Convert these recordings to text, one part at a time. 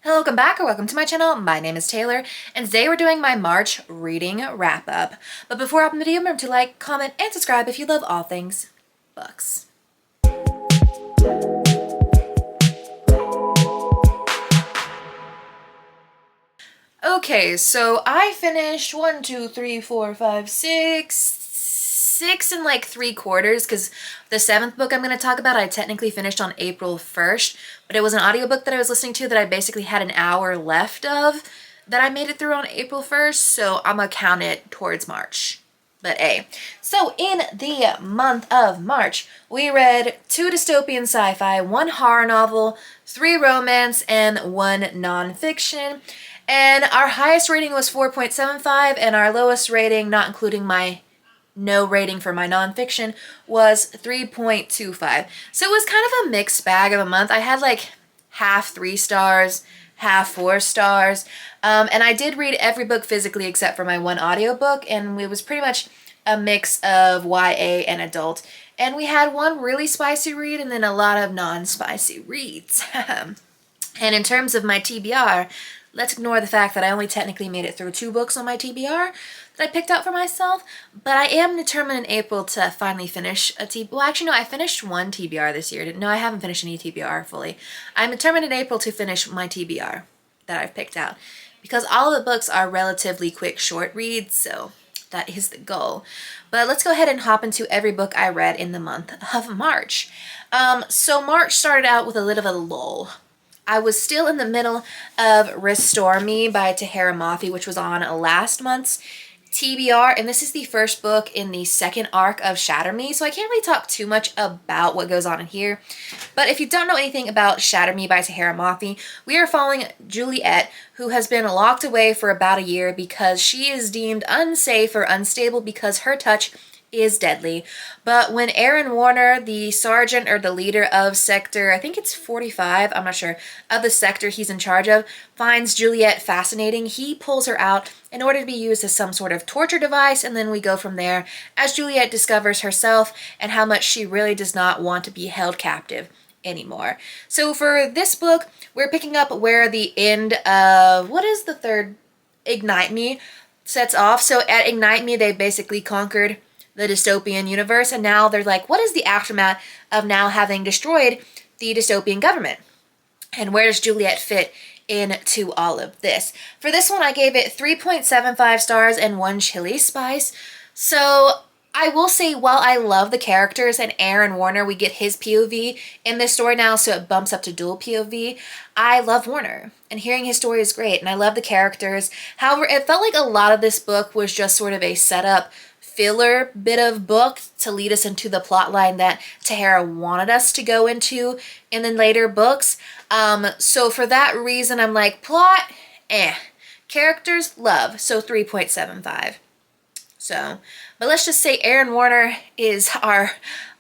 Hello, welcome back or welcome to my channel. My name is Taylor and today we're doing my March reading wrap up. But before I open the video, remember to like, comment, and subscribe if you love all things books. Okay, so I finished 6 and like 3/4 because the 7th book I'm going to talk about I technically finished on April 1st, but it was an audiobook that I was listening to that I basically had an hour left of that I made it through on April 1st, so I'm going to count it towards March. But so in the month of March, we read 2 dystopian sci-fi, 1 horror novel, 3 romance, and 1 nonfiction. And our highest rating was 4.75, and our lowest rating, not including my no rating for my nonfiction, was 3.25. So it was kind of a mixed bag of a month. I had like half 3 stars, half 4 stars. And I did read every book physically except for my 1 audiobook, and it was pretty much a mix of YA and adult. And we had 1 really spicy read and then a lot of non-spicy reads. And in terms of my TBR, let's ignore the fact that I only technically made it through 2 books on my TBR that I picked out for myself, but I am determined in April to finally finish a TBR. Well, actually, no, I finished 1 TBR this year. No, I haven't finished any TBR fully. I'm determined in April to finish my TBR that I've picked out because all of the books are relatively quick, short reads, so that is the goal. But let's go ahead and hop into every book I read in the month of March. So March started out with a little bit of a lull. I was still in the middle of Restore Me by Tahara Mafi, which was on last month's TBR, and this is the first book in the 2nd arc of Shatter Me, so I can't really talk too much about what goes on in here. But if you don't know anything about Shatter Me by Tahara Mafi, we are following Juliet, who has been locked away for about a year because she is deemed unsafe or unstable because her touch is deadly. But when Aaron Warner, the sergeant or the leader of sector, I think it's 45, I'm not sure, of the sector he's in charge of, finds Juliet fascinating, he pulls her out in order to be used as some sort of torture device, and then we go from there as Juliet discovers herself and how much she really does not want to be held captive anymore. So for this book, we're picking up where the end of, what is the 3rd? Ignite Me sets off. So at Ignite Me, they basically conquered the dystopian universe, and now they're like, what is the aftermath of now having destroyed the dystopian government? And where does Juliet fit into all of this? For this one, I gave it 3.75 stars and 1 chili spice. So I will say, while I love the characters and Aaron Warner, we get his POV in this story now, so it bumps up to dual POV. I love Warner, and hearing his story is great, and I love the characters. However, it felt like a lot of this book was just sort of a setup filler bit of book to lead us into the plot line that Tahara wanted us to go into in the later books. So for that reason, I'm like, plot, characters, love, so 3.75. So, but let's just say Aaron Warner is our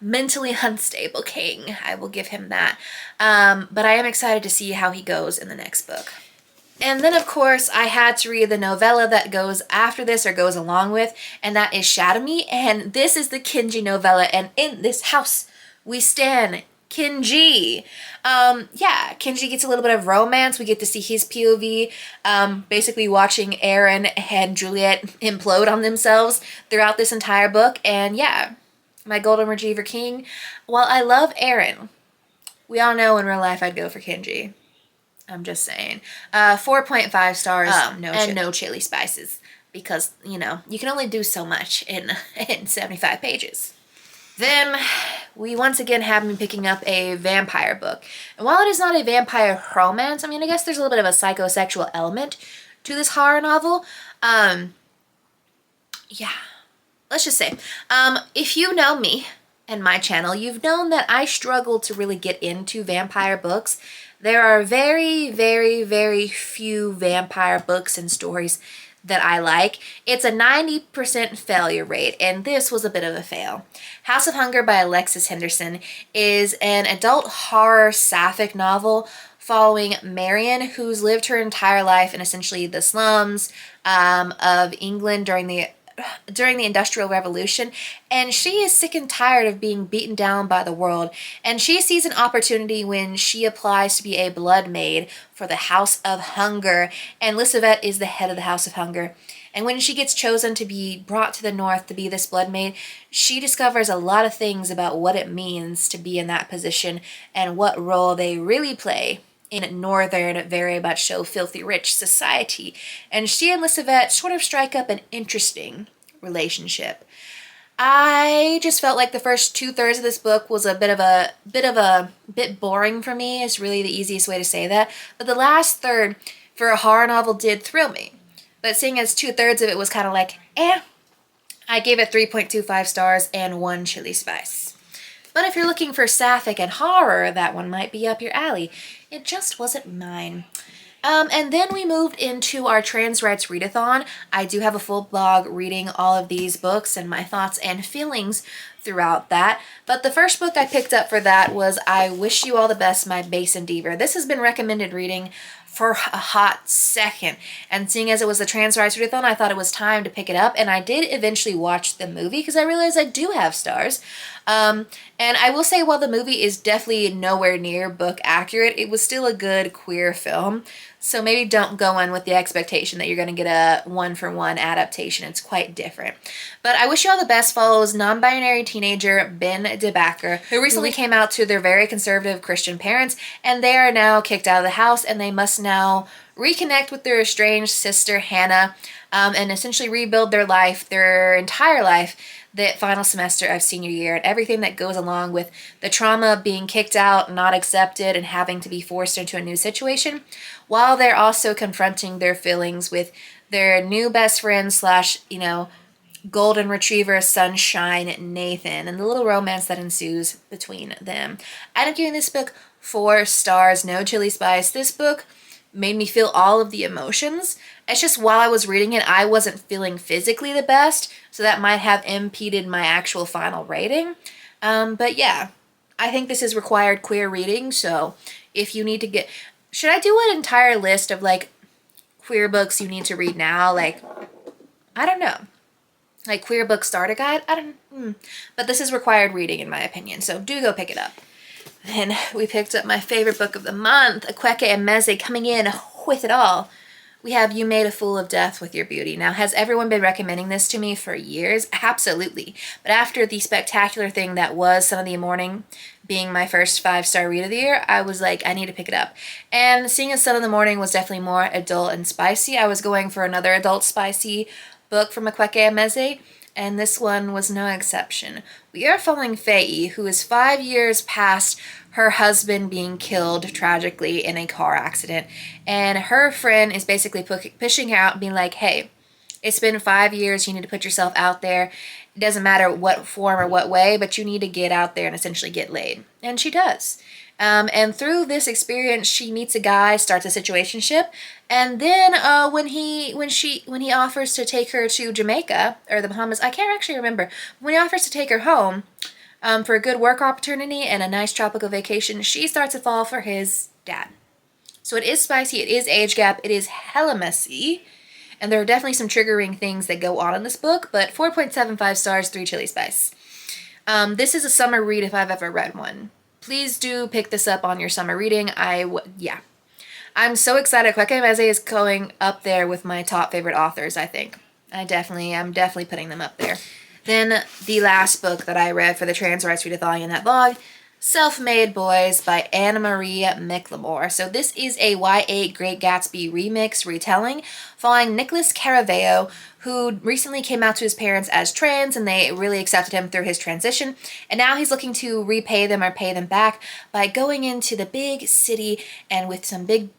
mentally unstable king. I will give him that. But I am excited to see how he goes in the next book. And then, of course, I had to read the novella that goes after this or goes along with, and that is Shatter Me. And this is the Kinji novella, and in this house we stand Kinji. Yeah, Kinji gets a little bit of romance. We get to see his POV, basically watching Aaron and Juliet implode on themselves throughout this entire book. And yeah, my golden retriever king. While I love Aaron, we all know in real life I'd go for Kinji. I'm just saying. 4.5 stars, no chili spices, because, you know, you can only do so much in 75 pages. Then we once again have me picking up a vampire book. And while it is not a vampire romance, I mean, I guess there's a little bit of a psychosexual element to this horror novel. Yeah, let's just say, if you know me and my channel, you've known that I struggle to really get into vampire books. There are very, very, very few vampire books and stories that I like. It's a 90% failure rate, and this was a bit of a fail. House of Hunger by Alexis Henderson is an adult horror sapphic novel following Marion, who's lived her entire life in essentially the slums of England during the during the Industrial Revolution, and she is sick and tired of being beaten down by the world, and she sees an opportunity when she applies to be a blood maid for the House of Hunger, and Lisbeth is the head of the House of Hunger. And when she gets chosen to be brought to the north to be this blood maid, she discovers a lot of things about what it means to be in that position and what role they really play in northern, very much so filthy rich society. And she and Lisbeth sort of strike up an interesting relationship. I just felt like the first 2/3 of this book was a bit boring for me. Is really the easiest way to say that. But the last third for a horror novel did thrill me. But seeing as 2/3 of it was kind of like, I gave it 3.25 stars and 1 chili spice. But if you're looking for sapphic and horror, that one might be up your alley. It just wasn't mine. And then we moved into our trans rights readathon. I do have a full blog reading all of these books and my thoughts and feelings throughout that. But the first book I picked up for that was I Wish You All the Best, My Basin Diva. This has been recommended reading for a hot second. And seeing as it was the trans rights readathon, I thought it was time to pick it up. And I did eventually watch the movie because I realized I do have stars. And I will say, while the movie is definitely nowhere near book accurate, it was still a good queer film. So maybe don't go in with the expectation that you're going to get a one-for-one adaptation. It's quite different. But I Wish You All the Best follows non-binary teenager Ben DeBacker, who recently came out to their very conservative Christian parents, and they are now kicked out of the house, and they must now reconnect with their estranged sister Hannah, and essentially rebuild their life, their entire life, the final semester of senior year, and everything that goes along with the trauma of being kicked out, not accepted, and having to be forced into a new situation, while they're also confronting their feelings with their new best friend slash, golden retriever sunshine Nathan, and the little romance that ensues between them. I'm giving this book 4 stars, no chili spice. This book made me feel all of the emotions. It's just while I was reading it, I wasn't feeling physically the best, so that might have impeded my actual final rating. But yeah, I think this is required queer reading, so if you need to get... Should I do an entire list of, queer books you need to read now? I don't know. Queer book starter guide? But this is required reading in my opinion, so do go pick it up. Then we picked up my favorite book of the month, Akweke Emeze, coming in with it all. We have You Made a Fool of Death with Your Beauty. Now, has everyone been recommending this to me for years? Absolutely. But after the spectacular thing that was Son of the Morning being my first 5-star read of the year, I was like, I need to pick it up. And seeing as Son of the Morning was definitely more adult and spicy, I was going for another adult spicy book from Akweke Emeze, and this one was no exception. We are following Faye, who is 5 years past her husband being killed tragically in a car accident, and her friend is basically pushing her out, being like, hey, it's been 5 years, you need to put yourself out there. It doesn't matter what form or what way, but you need to get out there and essentially get laid. And she does. And through this experience, she meets a guy, starts a situationship, and then when he offers to take her to Jamaica or the Bahamas, I can't actually remember. When he offers to take her home for a good work opportunity and a nice tropical vacation, she starts to fall for his dad. So it is spicy, it is age gap, it is hella messy, and there are definitely some triggering things that go on in this book. But 4.75 stars, 3 chili spice. This is a summer read if I've ever read one. Please do pick this up on your summer reading. I'm so excited. Akweke Emeze is going up there with my top favorite authors, I think. I'm definitely putting them up there. Then the last book that I read for the Trans Rights Readathon in that blog, Self-Made Boys by Anna Marie McLemore. So this is a YA Great Gatsby remix retelling following Nicholas Caraveo, who recently came out to his parents as trans, and they really accepted him through his transition. And now he's looking to repay them or pay them back by going into the big city and with some big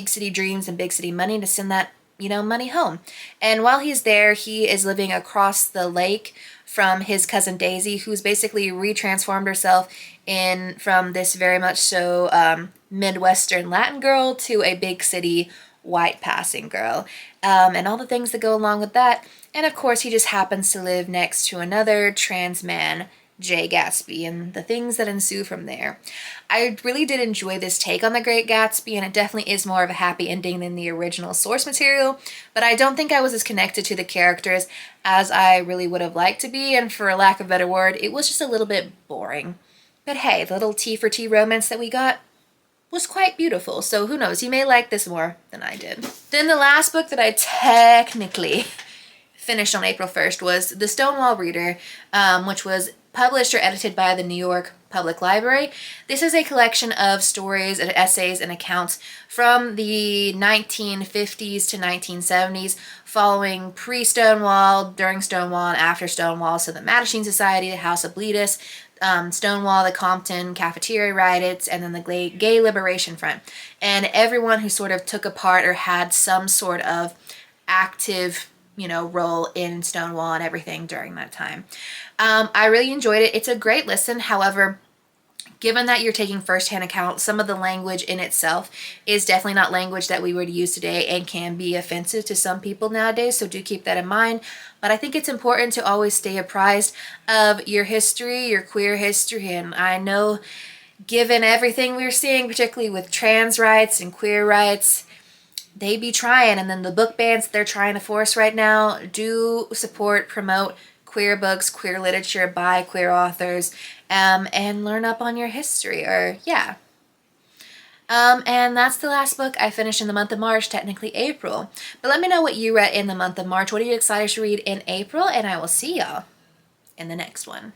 city dreams and big city money to send that, money home. And while he's there, he is living across the lake from his cousin Daisy, who's basically retransformed herself from this very much so Midwestern Latin girl to a big city white passing girl, and all the things that go along with that. And of course, he just happens to live next to another trans man Jay Gatsby and the things that ensue from there. I really did enjoy this take on The Great Gatsby, and it definitely is more of a happy ending than the original source material, but I don't think I was as connected to the characters as I really would have liked to be, and for lack of a better word, it was just a little bit boring. But hey, the little T for T romance that we got was quite beautiful, so who knows, you may like this more than I did. Then the last book that I technically finished on April 1st was The Stonewall Reader, which was published or edited by the New York Public Library. This is a collection of stories and essays and accounts from the 1950s to 1970s, following pre-Stonewall, during Stonewall, and after Stonewall. So the Mattachine Society, the House of Bleedus, Stonewall, the Compton Cafeteria Riots, and then the Gay Liberation Front. And everyone who sort of took a part or had some sort of active role in Stonewall and everything during that time. I really enjoyed it. It's a great listen. However, given that you're taking firsthand account, some of the language in itself is definitely not language that we would use today and can be offensive to some people nowadays, so do keep that in mind. But I think it's important to always stay apprised of your history, your queer history, and I know given everything we're seeing, particularly with trans rights and queer rights, they be trying, and then the book bans they're trying to force right now do support, promote queer books, queer literature by queer authors, and learn up on your history, or yeah. And that's the last book I finished in the month of March, technically April. But let me know what you read in the month of March. What are you excited to read in April? And I will see y'all in the next one.